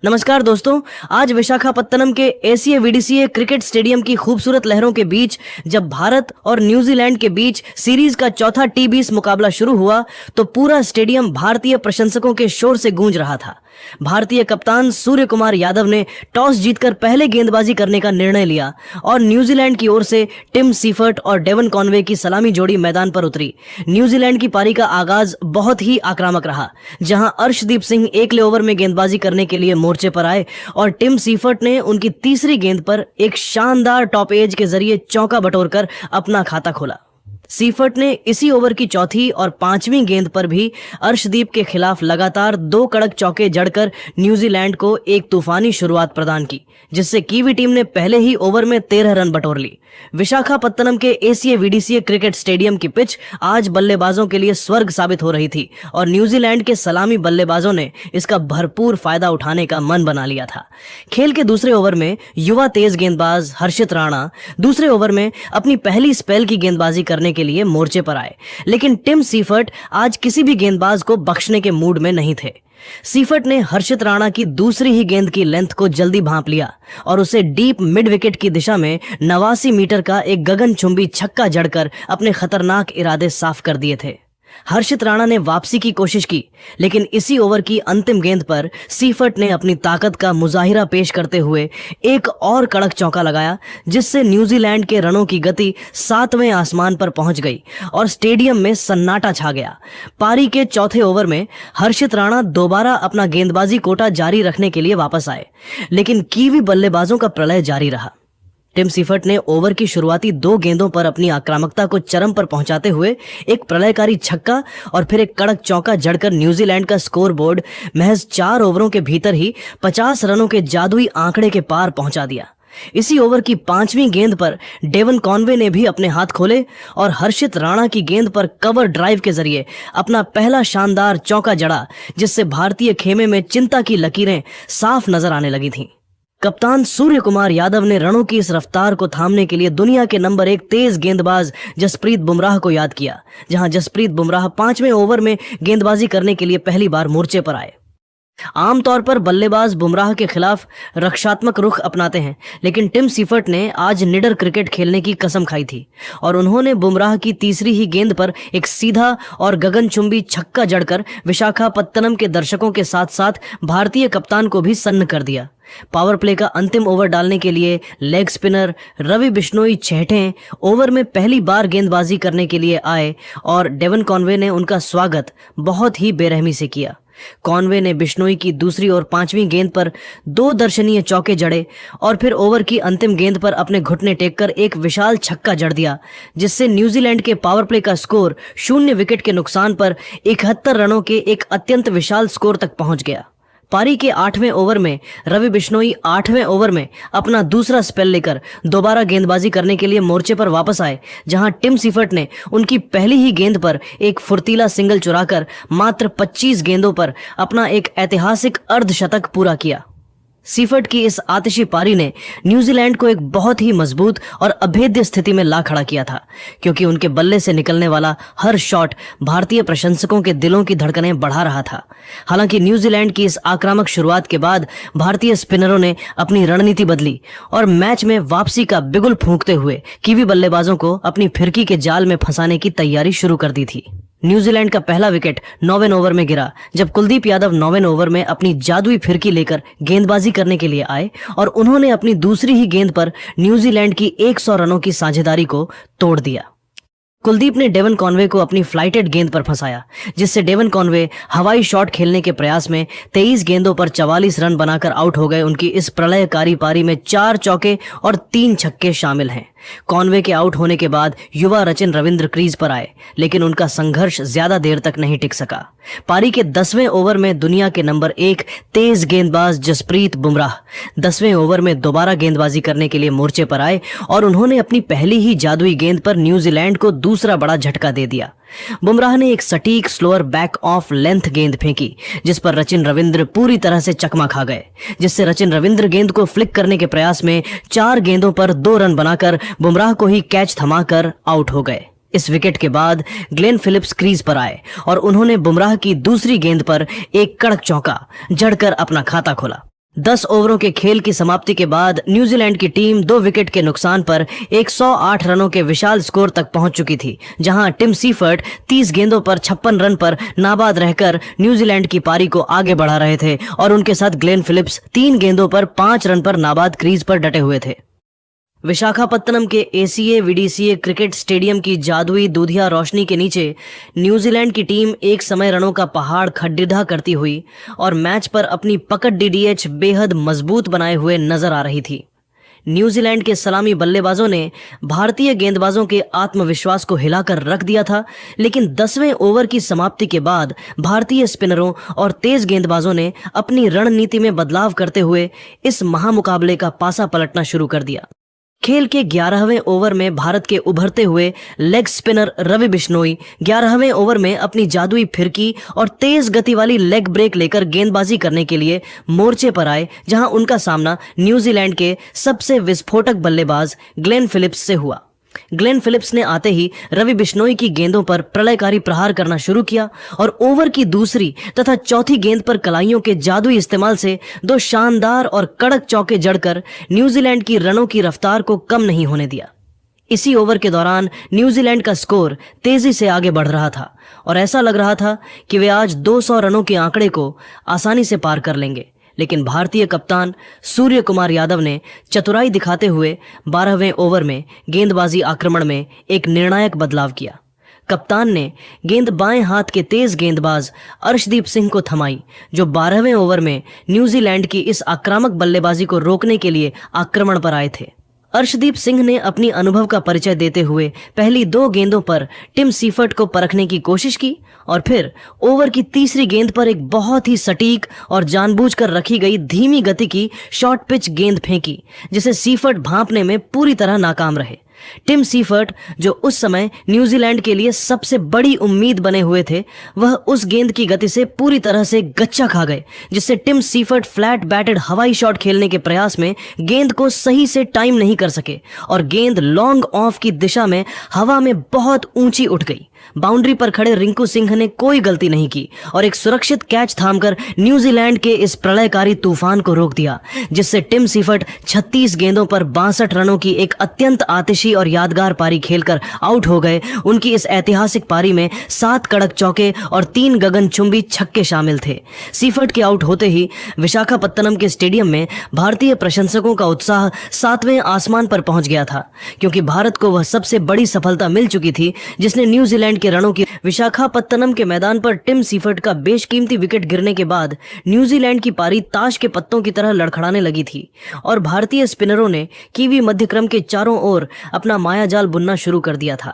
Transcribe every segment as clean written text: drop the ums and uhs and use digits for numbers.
नमस्कार दोस्तों। आज विशाखापत्तनम के एसीए वीडीसीए क्रिकेट स्टेडियम की खूबसूरत लहरों के बीच जब भारत और न्यूजीलैंड के बीच सीरीज का चौथा टी20 मुकाबला शुरू हुआ तो पूरा स्टेडियम भारतीय प्रशंसकों के शोर से गूंज रहा था। भारतीय कप्तान सूर्य कुमार यादव ने टॉस जीतकर पहले गेंदबाजी करने का निर्णय लिया और न्यूजीलैंड की ओर से टिम सीफर्ट और डेवन कॉनवे की सलामी जोड़ी मैदान पर उतरी। न्यूजीलैंड की पारी का आगाज बहुत ही आक्रामक रहा, जहां अर्शदीप सिंह एकले ओवर में गेंदबाजी करने के लिए मोर्चे पर आए और टिम सीफर्ट ने उनकी तीसरी गेंद पर एक शानदार टॉप एज के जरिए चौका बटोरकर अपना खाता खोला। सीफर्ट ने इसी ओवर की चौथी और पांचवीं गेंद पर भी अर्शदीप के खिलाफ लगातार 2 कड़क चौके जड़कर न्यूजीलैंड को एक तूफानी शुरुआत प्रदान की, जिससे कीवी टीम ने पहले ही ओवर में 13 रन बटोर ली। विशाखापत्तनम के एसीए वीडीसीए क्रिकेट स्टेडियम की पिच आज बल्लेबाजों के लिए स्वर्ग साबित हो रही थी और न्यूजीलैंड के सलामी बल्लेबाजों ने इसका भरपूर फायदा उठाने का मन बना लिया था। खेल के दूसरे ओवर में युवा तेज गेंदबाज हर्षित राणा दूसरे ओवर में अपनी पहली स्पेल की गेंदबाजी करने के लिए मोर्चे पर आए, लेकिन टिम सीफर्ट आज किसी भी गेंदबाज को बख्शने के मूड में नहीं थे। सीफर्ट ने हर्षित राणा की दूसरी ही गेंद की लेंथ को जल्दी भांप लिया और उसे डीप मिड विकेट की दिशा में 89 मीटर का एक गगनचुंबी छक्का जड़कर अपने खतरनाक इरादे साफ कर दिए थे। हर्षित राणा ने वापसी की कोशिश की, लेकिन इसी ओवर की अंतिम गेंद पर सीफर्ट ने अपनी ताकत का मुजाहिरा पेश करते हुए एक और कड़क चौका लगाया, जिससे न्यूजीलैंड के रनों की गति 7वें आसमान पर पहुंच गई और स्टेडियम में सन्नाटा छा गया। पारी के चौथे ओवर में हर्षित राणा दोबारा अपना गेंदबाजी कोटा जारी रखने के लिए वापस आए, लेकिन कीवी बल्लेबाजों का प्रलय जारी रहा। टिम सीफर्ट ने ओवर की शुरुआती 2 गेंदों पर अपनी आक्रामकता को चरम पर पहुंचाते हुए एक प्रलयकारी छक्का और फिर एक कड़क चौका जड़कर न्यूजीलैंड का स्कोर बोर्ड महज 4 ओवरों के भीतर ही 50 रनों के जादुई आंकड़े के पार पहुंचा दिया। इसी ओवर की 5वीं गेंद पर डेवन कॉनवे ने भी अपने हाथ खोले और हर्षित राणा की गेंद पर कवर ड्राइव के जरिए अपना पहला शानदार चौका जड़ा, जिससे भारतीय खेमे में चिंता की लकीरें साफ नजर आने लगी थीं। कप्तान सूर्य कुमार यादव ने रणों की इस रफ्तार को थामने के लिए दुनिया के नंबर 1 तेज गेंदबाज जसप्रीत बुमराह को याद किया, जहां जसप्रीत बुमराह 5वें ओवर में गेंदबाजी करने के लिए पहली बार मोर्चे पर आए। आमतौर पर बल्लेबाज बुमराह के खिलाफ रक्षात्मक रुख अपनाते हैं, लेकिन टिम सीफर्ट ने आज निडर क्रिकेट खेलने की कसम खाई थी और उन्होंने बुमराह की तीसरी ही गेंद पर एक सीधा और गगनचुंबी छक्का जड़कर विशाखापत्तनम के दर्शकों के साथ साथ भारतीय कप्तान को भी सन्न कर दिया। पावर प्ले का अंतिम ओवर डालने के लिए लेग स्पिनर रवि बिश्नोई छठे ओवर में पहली बार गेंदबाजी करने के लिए आए और डेवन कॉनवे ने उनका स्वागत बहुत ही बेरहमी से किया। कॉनवे ने बिश्नोई की दूसरी और 5वीं गेंद पर 2 दर्शनीय चौके जड़े और फिर ओवर की अंतिम गेंद पर अपने घुटने टेककर एक विशाल छक्का जड़ दिया, जिससे न्यूजीलैंड के पावर प्ले का स्कोर 0 विकेट के नुकसान पर 71 रनों के एक अत्यंत विशाल स्कोर तक पहुंच गया। पारी के 8वें ओवर में रवि बिश्नोई 8वें ओवर में अपना दूसरा स्पेल लेकर दोबारा गेंदबाजी करने के लिए मोर्चे पर वापस आए, जहां टिम सीफर्ट ने उनकी पहली ही गेंद पर एक फुर्तीला सिंगल चुराकर मात्र 25 गेंदों पर अपना एक ऐतिहासिक अर्धशतक पूरा किया। सीफर्ट की इस आतिशी पारी ने न्यूजीलैंड को एक बहुत ही मजबूत और अभेद्य स्थिति में ला खड़ा किया था, क्योंकि उनके बल्ले से निकलने वाला हर शॉट भारतीय प्रशंसकों के दिलों की धड़कनें बढ़ा रहा था। हालांकि न्यूजीलैंड की इस आक्रामक शुरुआत के बाद भारतीय स्पिनरों ने अपनी रणनीति बदली और मैच में वापसी का बिगुल फूंकते हुए कीवी बल्लेबाजों को अपनी फिरकी के जाल में फंसाने की तैयारी शुरू कर दी थी। न्यूजीलैंड का पहला विकेट 9वें ओवर में गिरा, जब कुलदीप यादव 9वें ओवर में अपनी जादुई फिरकी लेकर गेंदबाजी करने के लिए आए और उन्होंने अपनी दूसरी ही गेंद पर न्यूजीलैंड की 100 रनों की साझेदारी को तोड़ दिया। कुलदीप ने डेवन कॉनवे को अपनी फ्लाइटेड गेंद पर फंसाया, जिससे डेवन कॉनवे हवाई शॉट खेलने के प्रयास में 23 गेंदों पर 44 रन बनाकर आउट हो गए। उनकी इस प्रलयकारी पारी में 4 चौके और 3 छक्के शामिल हैं। कॉनवे के आउट होने के बाद युवा रचिन रविंद्र क्रीज पर आए, लेकिन उनका संघर्ष ज्यादा देर तक नहीं टिक सका। पारी के 10वें ओवर में दुनिया के नंबर 1 तेज गेंदबाज जसप्रीत बुमराह 10वें ओवर में दोबारा गेंदबाजी करने के लिए मोर्चे पर आए और उन्होंने अपनी पहली ही जादुई गेंद पर न्यूजीलैंड को दूसरा बड़ा झटका दे दिया। बुमराह ने एक सटीक स्लोअर बैक ऑफ लेंथ गेंद फेंकी, जिस पर रचिन रविंद्र पूरी तरह से चकमा खा गए, जिससे रचिन रविंद्र गेंद को फ्लिक करने के प्रयास में 4 गेंदों पर 2 रन बनाकर बुमराह को ही कैच थमाकर आउट हो गए। इस विकेट के बाद ग्लेन फिलिप्स क्रीज पर आए और उन्होंने बुमराह की दूसरी गेंद पर एक कड़क चौका जड़कर अपना खाता खोला। 10 ओवरों के खेल की समाप्ति के बाद न्यूजीलैंड की टीम 2 विकेट के नुकसान पर 108 रनों के विशाल स्कोर तक पहुंच चुकी थी, जहां टिम सीफर्ट 30 गेंदों पर 56 रन पर नाबाद रहकर न्यूजीलैंड की पारी को आगे बढ़ा रहे थे और उनके साथ ग्लेन फिलिप्स 3 गेंदों पर 5 रन पर नाबाद क्रीज पर डटे हुए थे। विशाखापत्तनम के एसीए वीडीसीए क्रिकेट स्टेडियम की जादुई दूधिया रोशनी के नीचे न्यूजीलैंड की टीम एक समय रनों का पहाड़ खड्डिढ़ा करती हुई और मैच पर अपनी पकड़ डीडीएच बेहद मजबूत बनाए हुए नजर आ रही थी। न्यूजीलैंड के सलामी बल्लेबाजों ने भारतीय गेंदबाजों के आत्मविश्वास को हिलाकर रख दिया था, लेकिन 10वें ओवर की समाप्ति के बाद भारतीय स्पिनरों और तेज गेंदबाजों ने अपनी रणनीति में बदलाव करते हुए इस महामुकाबले का पासा पलटना शुरू कर दिया। खेल के 11वें ओवर में भारत के उभरते हुए लेग स्पिनर रवि बिश्नोई 11वें ओवर में अपनी जादुई फिरकी और तेज गति वाली लेग ब्रेक लेकर गेंदबाजी करने के लिए मोर्चे पर आए, जहां उनका सामना न्यूजीलैंड के सबसे विस्फोटक बल्लेबाज ग्लेन फिलिप्स से हुआ। ग्लेन फिलिप्स ने आते ही रवि बिश्नोई की गेंदों पर प्रलयकारी प्रहार करना शुरू किया और ओवर की दूसरी तथा चौथी गेंद पर कलाइयों के जादुई इस्तेमाल से 2 शानदार और कड़क चौके जड़कर न्यूजीलैंड की रनों की रफ्तार को कम नहीं होने दिया। इसी ओवर के दौरान न्यूजीलैंड का स्कोर तेजी से आगे बढ़ रहा था और ऐसा लग रहा था कि वे आज 200 रनों के आंकड़े को आसानी से पार कर लेंगे, लेकिन भारतीय कप्तान सूर्य कुमार यादव ने चतुराई दिखाते हुए 12वें ओवर में गेंदबाजी आक्रमण में एक निर्णायक बदलाव किया। कप्तान ने गेंद बाएं हाथ के तेज गेंदबाज अर्शदीप सिंह को थमाई, जो 12वें ओवर में न्यूजीलैंड की इस आक्रामक बल्लेबाजी को रोकने के लिए आक्रमण पर आए थे। अर्शदीप सिंह ने अपनी अनुभव का परिचय देते हुए पहली 2 गेंदों पर टिम सीफर्ट को परखने की कोशिश की और फिर ओवर की तीसरी गेंद पर एक बहुत ही सटीक और जानबूझकर रखी गई धीमी गति की शॉर्ट पिच गेंद फेंकी, जिसे सीफर्ट भांपने में पूरी तरह नाकाम रहे। टिम सीफर्ट, जो उस समय न्यूजीलैंड के लिए सबसे बड़ी उम्मीद बने हुए थे, वह उस गेंद की गति से पूरी तरह से गच्चा खा गए, जिससे टिम सीफर्ट फ्लैट बैटेड हवाई शॉट खेलने के प्रयास में गेंद को सही से टाइम नहीं कर सके और गेंद लॉन्ग ऑफ की दिशा में हवा में बहुत ऊंची उठ गई। बाउंड्री पर खड़े रिंकू सिंह ने कोई गलती नहीं की और एक सुरक्षित कैच थामकर न्यूजीलैंड के इस प्रलयकारी तूफान को रोक दिया, जिससे टिम सीफर्ट 36 गेंदों पर 62 रनों की एक अत्यंत आतिशी और यादगार पारी खेलकर आउट हो गए। उनकी इस ऐतिहासिक पारी में 7 कड़क चौके और 3 गगनचुंबी छक्के शामिल थे। सीफर्ट के आउट होते ही विशाखापत्तनम के स्टेडियम में भारतीय प्रशंसकों का उत्साह 7वें आसमान पर पहुंच गया था, क्योंकि भारत को वह सबसे बड़ी सफलता मिल चुकी थी जिसने न्यूजीलैंड के रनों की। विशाखापत्तनम के मैदान पर टिम सीफर्ट का बेशकीमती विकेट गिरने के बाद न्यूजीलैंड की पारी ताश के पत्तों की तरह लड़खड़ाने लगी थी और भारतीय स्पिनरों ने कीवी मध्यक्रम के चारों ओर अपना मायाजाल बुनना शुरू कर दिया था।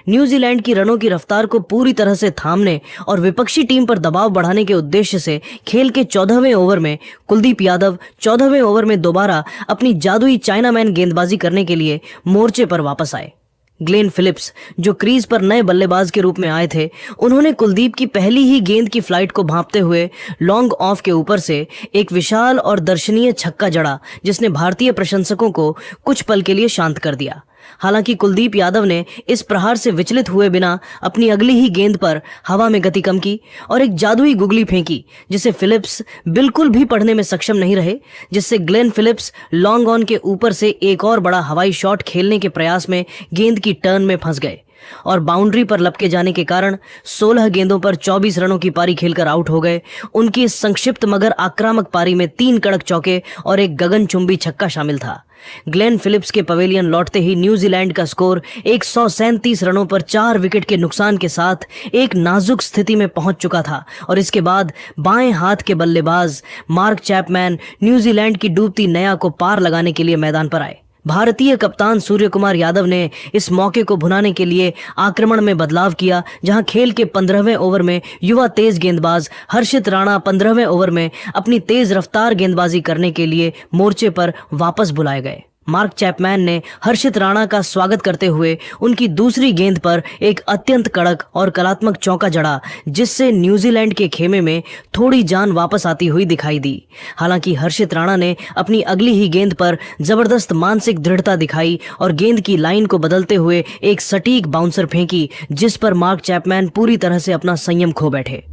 न्यूजीलैंड की रनों की रफ्तार को पूरी तरह से थामने और विपक्षी टीम पर दबाव बढ़ाने के उद्देश्य से खेल के 14वें ओवर में कुलदीप यादव 14वें ओवर में दोबारा अपनी जादुई चाइनामैन गेंदबाजी करने के लिए मोर्चे पर वापस आए। ग्लेन फिलिप्स, जो क्रीज पर नए बल्लेबाज के रूप में आए थे, उन्होंने कुलदीप की पहली ही गेंद की फ्लाइट को भांपते हुए लॉन्ग ऑफ के ऊपर से एक विशाल और दर्शनीय छक्का जड़ा, जिसने भारतीय प्रशंसकों को कुछ पल के लिए शांत कर दिया। हालांकि कुलदीप यादव ने इस प्रहार से विचलित हुए बिना अपनी अगली ही गेंद पर हवा में गति कम की और एक जादुई गुगली फेंकी, जिसे फिलिप्स बिल्कुल भी पढ़ने में सक्षम नहीं रहे, जिससे ग्लेन फिलिप्स लॉन्ग ऑन के ऊपर से एक और बड़ा हवाई शॉट खेलने के प्रयास में गेंद की टर्न में फंस गए और बाउंड्री पर लपके जाने के कारण 16 गेंदों पर 24 रनों की पारी खेलकर आउट हो गए। उनकी इस संक्षिप्त मगर आक्रामक पारी में 3 कड़क चौके और एक गगनचुंबी छक्का शामिल था। ग्लेन फिलिप्स के पवेलियन लौटते ही न्यूजीलैंड का स्कोर 137 रनों पर 4 विकेट के नुकसान के साथ एक नाजुक स्थिति में पहुंच चुका था और इसके बाद बाएं हाथ के बल्लेबाज मार्क चैपमैन न्यूजीलैंड की डूबती नया को पार लगाने के लिए मैदान पर आए। भारतीय कप्तान सूर्य कुमार यादव ने इस मौके को भुनाने के लिए आक्रमण में बदलाव किया, जहां खेल के 15वें ओवर में युवा तेज गेंदबाज हर्षित राणा 15वें ओवर में अपनी तेज रफ्तार गेंदबाजी करने के लिए मोर्चे पर वापस बुलाए गए। मार्क चैपमैन ने हर्षित राणा का स्वागत करते हुए उनकी दूसरी गेंद पर एक अत्यंत कड़क और कलात्मक चौका जड़ा, जिससे न्यूजीलैंड के खेमे में थोड़ी जान वापस आती हुई दिखाई दी। हालांकि हर्षित राणा ने अपनी अगली ही गेंद पर जबरदस्त मानसिक दृढ़ता दिखाई और गेंद की लाइन को बदलते हुए एक सटीक बाउंसर फेंकी, जिस पर मार्क चैपमैन पूरी तरह से अपना संयम खो बैठे।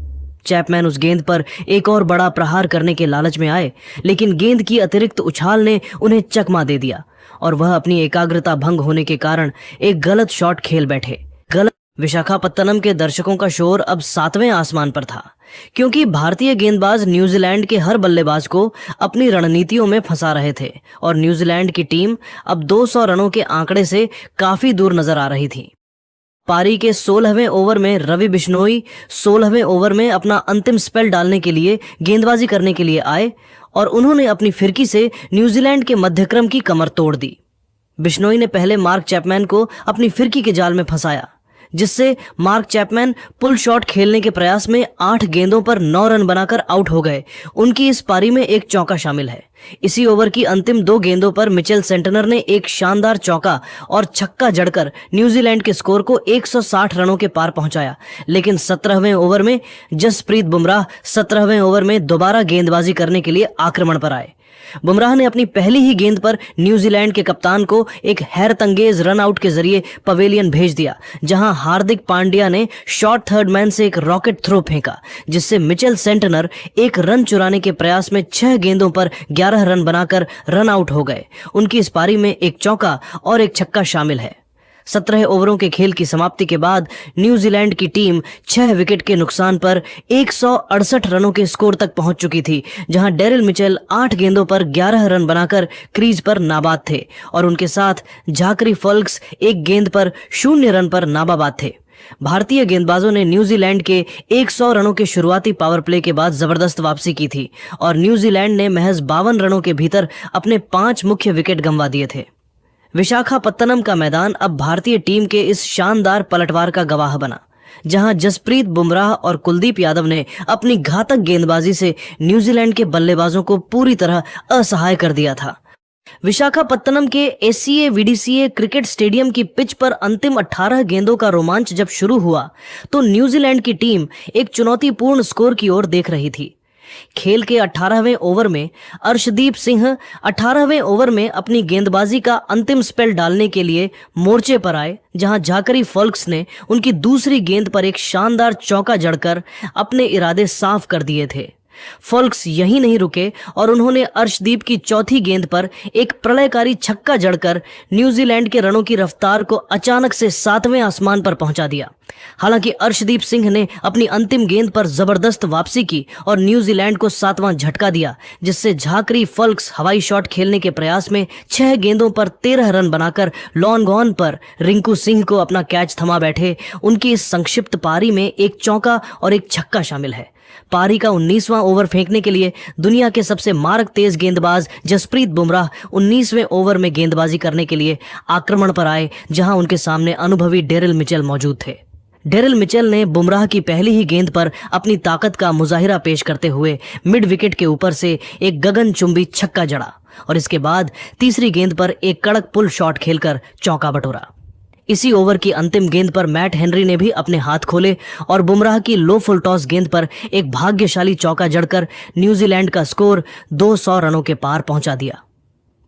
चैपमैन उस गेंद पर एक और बड़ा प्रहार करने के लालच में आए, लेकिन गेंद की अतिरिक्त उछाल ने उन्हें चकमा दे दिया और वह अपनी एकाग्रता भंग होने के कारण एक गलत शॉट खेल बैठे। विशाखापत्तनम के दर्शकों का शोर अब 7वें आसमान पर था, क्योंकि भारतीय गेंदबाज न्यूजीलैंड के हर बल्लेबाज को अपनी रणनीतियों में फंसा रहे थे और न्यूजीलैंड की टीम अब 200 रनों के आंकड़े से काफी दूर नजर आ रही थी। पारी के 16वें ओवर में रवि बिश्नोई 16वें ओवर में अपना अंतिम स्पेल डालने के लिए गेंदबाजी करने के लिए आए और उन्होंने अपनी फिरकी से न्यूजीलैंड के मध्यक्रम की कमर तोड़ दी। बिश्नोई ने पहले मार्क चैपमैन को अपनी फिरकी के जाल में फंसाया, जिससे मार्क चैपमैन पुल शॉट खेलने के प्रयास में 8 गेंदों पर 9 रन बनाकर आउट हो गए। उनकी इस पारी में एक चौका शामिल है। इसी ओवर की अंतिम 2 गेंदों पर मिचेल सेंटनर ने एक शानदार चौका और छक्का जड़कर न्यूजीलैंड के स्कोर को 160 रनों के पार पहुंचाया, लेकिन 17वें ओवर में जसप्रीत बुमराह 17वें ओवर में दोबारा गेंदबाजी करने के लिए आक्रमण पर आए। बुमराह ने अपनी पहली ही गेंद पर न्यूजीलैंड के कप्तान को एक हैरतअंगेज रन आउट के जरिए पवेलियन भेज दिया, जहां हार्दिक पांड्या ने शॉर्ट थर्ड मैन से एक रॉकेट थ्रो फेंका, जिससे मिचेल सेंटनर एक रन चुराने के प्रयास में 6 गेंदों पर 11 रन बनाकर रन आउट हो गए। उनकी इस पारी में एक चौका और एक छक्का शामिल है। 17 ओवरों के खेल की समाप्ति के बाद न्यूजीलैंड की टीम 6 विकेट के नुकसान पर 168 रनों के स्कोर तक पहुंच चुकी थी, जहां डेरिल मिचेल 8 गेंदों पर 11 रन बनाकर क्रीज पर नाबाद थे और उनके साथ झाकरी फॉल्क्स 1 गेंद पर 0 रन पर नाबाद थे। भारतीय गेंदबाजों ने न्यूजीलैंड के 100 रनों के शुरुआती पावर प्ले के बाद जबरदस्त वापसी की थी और न्यूजीलैंड ने महज 52 रनों के भीतर अपने 5 मुख्य विकेट गंवा दिए थे। विशाखापत्तनम का मैदान अब भारतीय टीम के इस शानदार पलटवार का गवाह बना, जहां जसप्रीत बुमराह और कुलदीप यादव ने अपनी घातक गेंदबाजी से न्यूजीलैंड के बल्लेबाजों को पूरी तरह असहाय कर दिया था। विशाखापत्तनम के एसीए वीडीसीए क्रिकेट स्टेडियम की पिच पर अंतिम 18 गेंदों का रोमांच जब शुरू हुआ तो न्यूजीलैंड की टीम एक चुनौतीपूर्ण स्कोर की ओर देख रही थी। खेल के 18वें ओवर में अर्शदीप सिंह 18वें ओवर में अपनी गेंदबाजी का अंतिम स्पेल डालने के लिए मोर्चे पर आए, जहां झाकरी फॉल्क्स ने उनकी दूसरी गेंद पर एक शानदार चौका जड़कर अपने इरादे साफ कर दिए थे। फॉल्क्स यहीं नहीं रुके और उन्होंने अर्शदीप की चौथी गेंद पर एक प्रलयकारी छक्का जड़कर न्यूजीलैंड के रनों की रफ्तार को अचानक से 7वें आसमान पर पहुंचा दिया। हालांकि अर्शदीप सिंह ने अपनी अंतिम गेंद पर जबरदस्त वापसी की और न्यूजीलैंड को 7वां झटका दिया, जिससे झाकरी फॉल्क्स हवाई शॉट खेलने के प्रयास में 6 गेंदों पर 13 रन बनाकर लॉन्ग ऑन पर रिंकू सिंह को अपना कैच थमा बैठे। उनकी इस संक्षिप्त पारी में एक चौका और एक छक्का शामिल है। पारी का 19वां ओवर फेंकने के लिए दुनिया के सबसे मारक तेज गेंदबाज जसप्रीत बुमराह 19वें ओवर में गेंदबाजी करने के लिए आक्रमण पर आए, जहां उनके सामने अनुभवी डेरिल मिचेल मौजूद थे। डेरिल मिचेल ने बुमराह की पहली ही गेंद पर अपनी ताकत का मुजाहिरा पेश करते हुए मिड विकेट के ऊपर से एक गगनचुंबी छक्का जड़ा और इसके बाद तीसरी गेंद पर एक कड़क पुल शॉट खेलकर चौका बटोरा। इसी ओवर की अंतिम गेंद पर मैट हेनरी ने भी अपने हाथ खोले और बुमराह की लो फुल टॉस गेंद पर एक भाग्यशाली चौका जड़कर न्यूजीलैंड का स्कोर 200 रनों के पार पहुंचा दिया।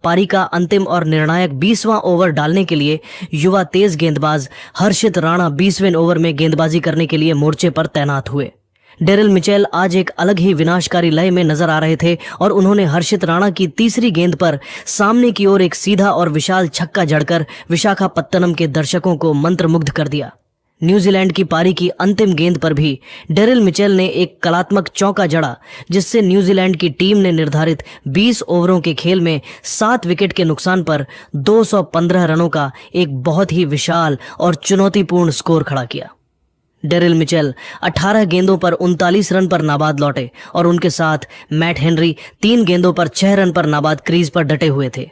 पारी का अंतिम और निर्णायक 20वां ओवर डालने के लिए युवा तेज गेंदबाज हर्षित राणा 20वें ओवर में गेंदबाजी करने के लिए मोर्चे पर तैनात हुए। डेरिल मिचेल आज एक अलग ही विनाशकारी लय में नजर आ रहे थे और उन्होंने हर्षित राणा की तीसरी गेंद पर सामने की ओर एक सीधा और विशाल छक्का जड़कर विशाखापत्तनम के दर्शकों को मंत्रमुग्ध कर दिया। न्यूजीलैंड की पारी की अंतिम गेंद पर भी डेरिल मिचेल ने एक कलात्मक चौका जड़ा, जिससे न्यूजीलैंड की टीम ने निर्धारित 20 ओवरों के खेल में 7 विकेट के नुकसान पर 215 रनों का एक बहुत ही विशाल और चुनौतीपूर्ण स्कोर खड़ा किया। डेरिल मिचेल 18 गेंदों पर 39 रन पर नाबाद लौटे और उनके साथ मैट हेनरी 3 गेंदों पर 6 रन पर नाबाद क्रीज पर डटे हुए थे।